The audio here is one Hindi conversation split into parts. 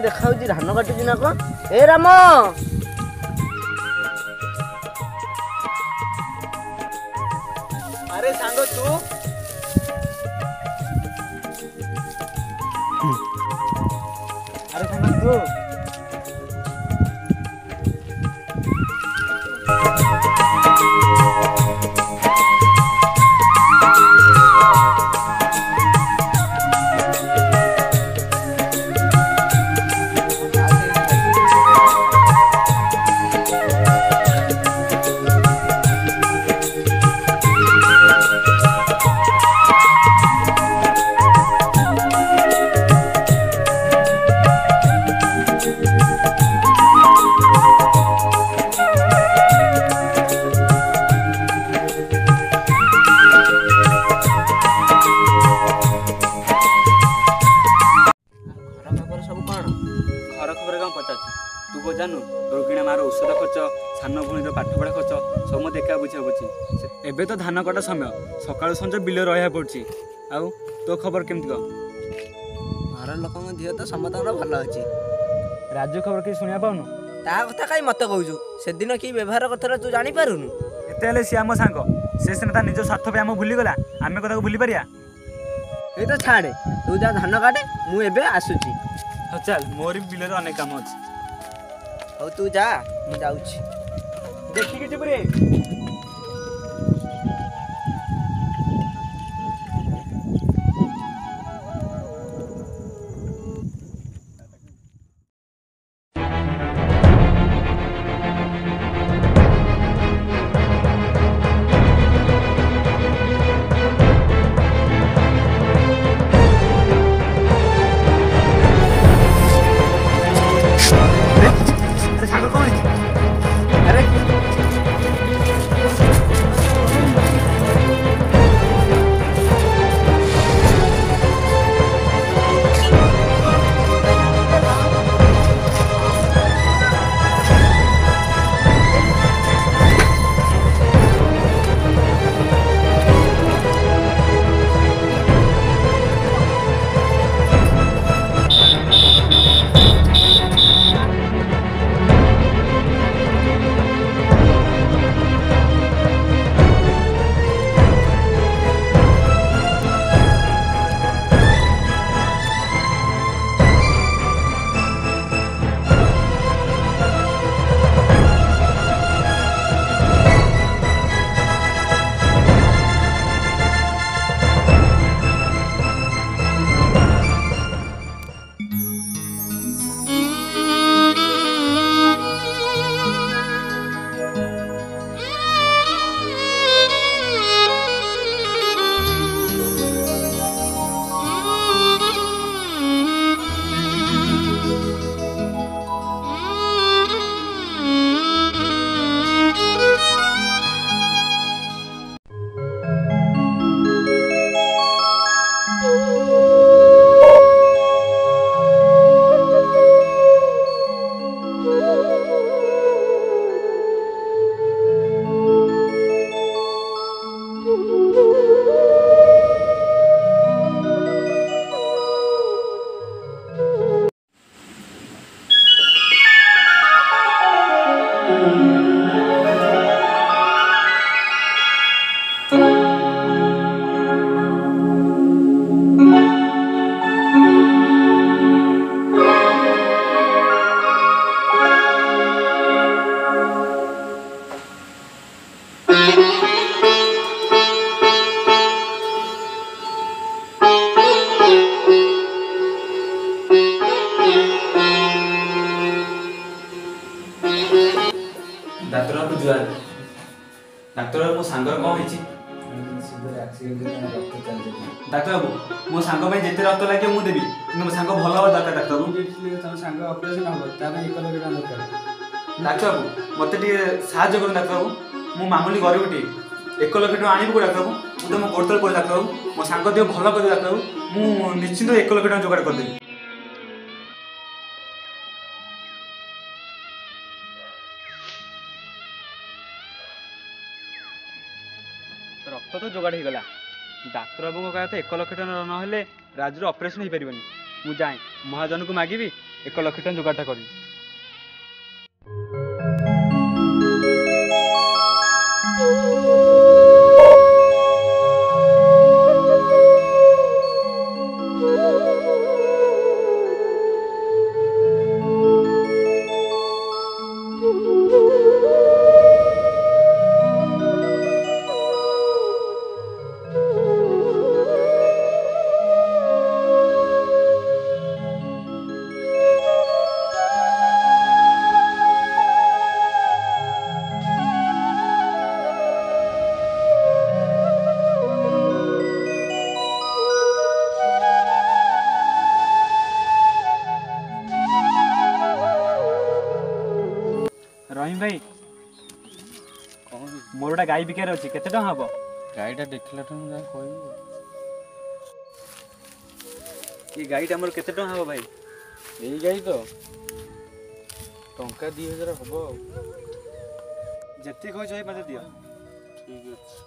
देखा धान काटुची ना कौन ए राम अरे सांग तू अरे सांग तू तू जानू रोगिणी मार औषध खर्च सान भूणीर पाठपढ़ा खर्च सब देखा बुझा बुझी एबे तो धान कटा समय सकाल संज बिल रहा पड़ी आउ तो खबर केमती कह घर लोक दिह तो समस्त भल अच्छी राजू खबर कि शुणा पाऊनु ता कथा कहीं मत कहूँ से दिन कि व्यवहार कथा तू जानी पारुनु एते सी आम सांग से सिना निज स्वार्थ पे आम भूलीगला आम कथा भूली पारिया ये तो छाड़े तू जा धान काटे मुझे आसूची हाँ चल मोर बिल अनेक काम अच्छी हौ तू जा मु जाउछि देखि के रे डाक्टर को जुआर डाक्टर मो सांगर कौन होइछि डाक्तर बाबू मो सांग जिते रक्त लगे मुझे देवी कि मो सांग भल हाँ दरकार डाक्तर बाबू सांग ऑपरेशन हम 1 लाख टका दरकार। डाक्तर बाबू मत साहय कर डाक्तर बाबू मु मामूली गरीबटी 1 लाख टका आनबू डाक्तर बाबू मुझे मो गोड़ तले पड़े डाक्तर बाबू मो सांग देह भल कर डाक्तर बाबू मु निश्चिंत 1 लाख टका जोगाड़ करदेवी। रक्त तो जोगाड़ हो गला डाक्तर बाबू कह 1 लाख टका ना राजू ऑपरेशन हो पारे मु जाए महाजन को मागिबी 1 लाख टका जोगाड़ा करी। रहीम भाई मोर गोटे गाई बिकार अच्छी केते टଙ୍କା हम गाईटा देखला ये गाईटा मोर केते टଙ୍କା हम भाई यही गाई तो टंका 2000 हम जति खोज मत दियो ठीक अच्छे।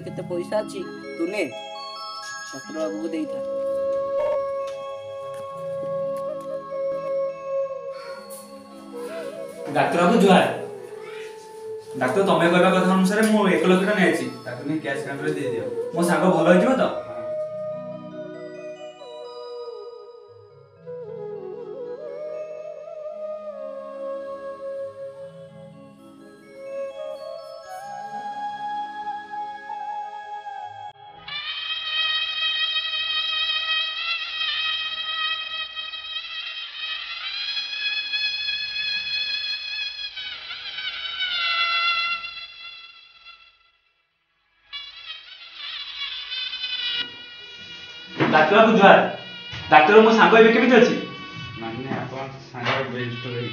केते पैसा अच्छी तूने डॉक्टर बाबू को देता डाक्तर बाबू जुआर डाक्तर तमे कहबा कथा अनुसार मु 1 लाख टका नेछि ताकि नहीं कैश काउंटर दे दियो मो सांग भल हो जिवो तो डाक्टर बाबू जुआर डाक्टर मो सांग एबे केमिति अछि माने अपन सांगर बेस्ट होई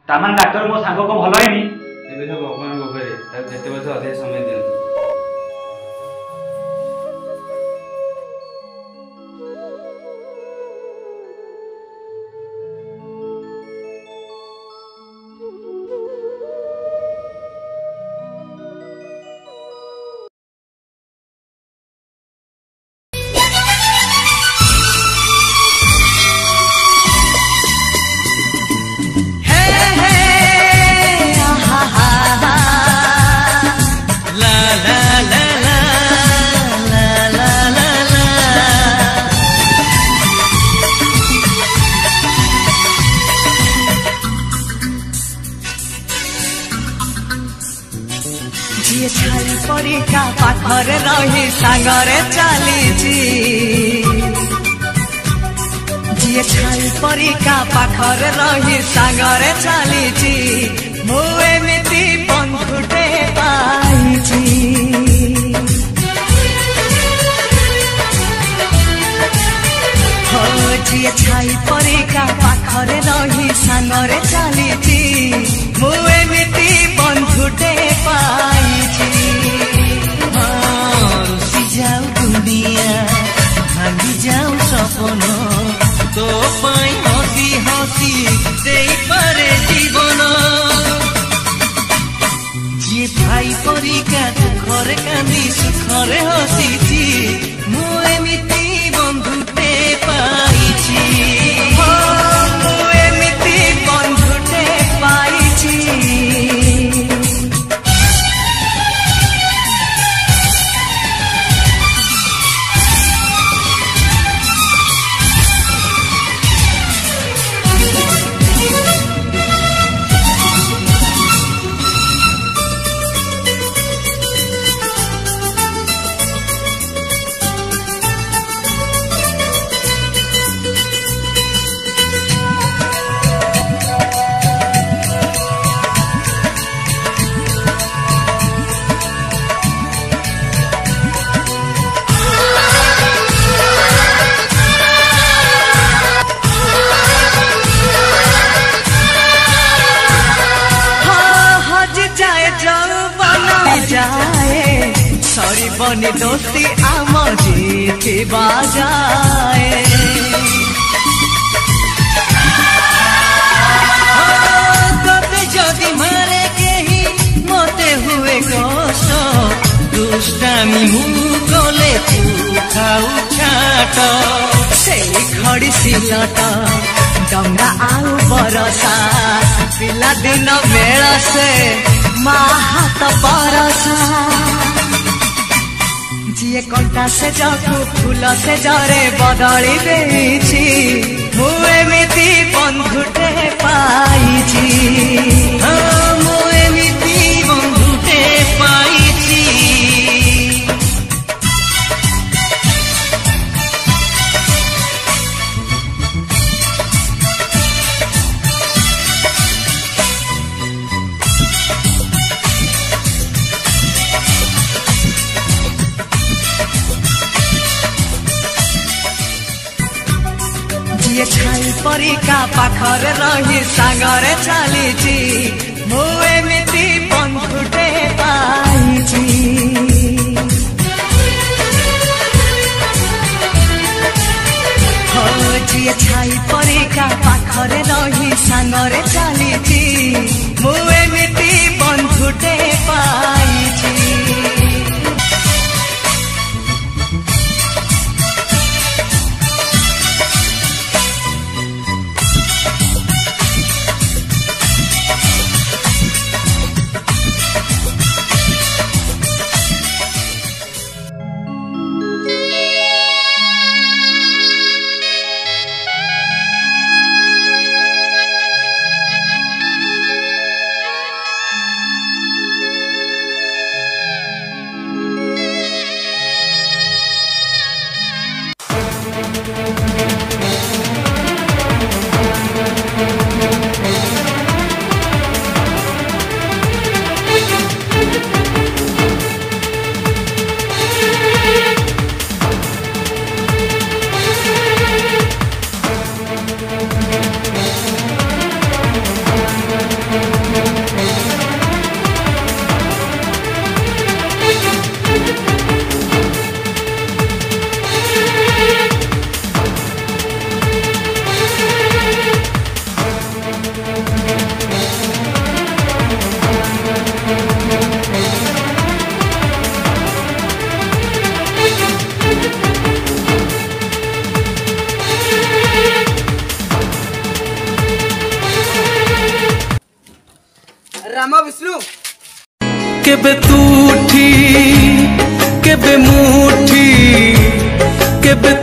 तामान डाक्टर मो सांग को भलो हैनी एबे तो भगवान को करे तार जेते बजे अधिक समय दियंतु। झिए छाई परिका पाखरे रही सांगरे चलीची झिए छाई परिका पाखरे रही सांगरे चलीची मु एमिति बंधुटे पाइची हो झिए छाई परिका पाखरे रही सांगरे चलीची मु एमिति बंधुटे पाइची रुसी जाऊ दुनिया भांगी जाऊ सपन तो पाई हसी हसी जी भाई परिका दुखरे कांदी सुखरे हसीची मु एमिति बंधुटे पाइची मु एमिति बंधुटे पाइची बनी दोस्ती आम जीती बाजाए कभी जदि मारे कहीं मते हुए कष्ट दुष्टामी मु गले तू खाऊ छाट से खड़ी सिलट डंगा आउ बरसा पिला दिन मेल से माँ हाथ बरसा जिए कंटा से जाकू फूल से जरे बदली देछि मु एमिति बंधुटे पाइछि मु एमिति बंधुटे पाइछि ये छाई परिका पाखरे रही सागरे चलीची मु एमिति बंधुटे पाइची हो जी छाई परिका पाखरे रही सागरे चलीची मु एमिति बंधुटे पाइची रामा विष्णु केबे तू उठी केबे मुठी केबे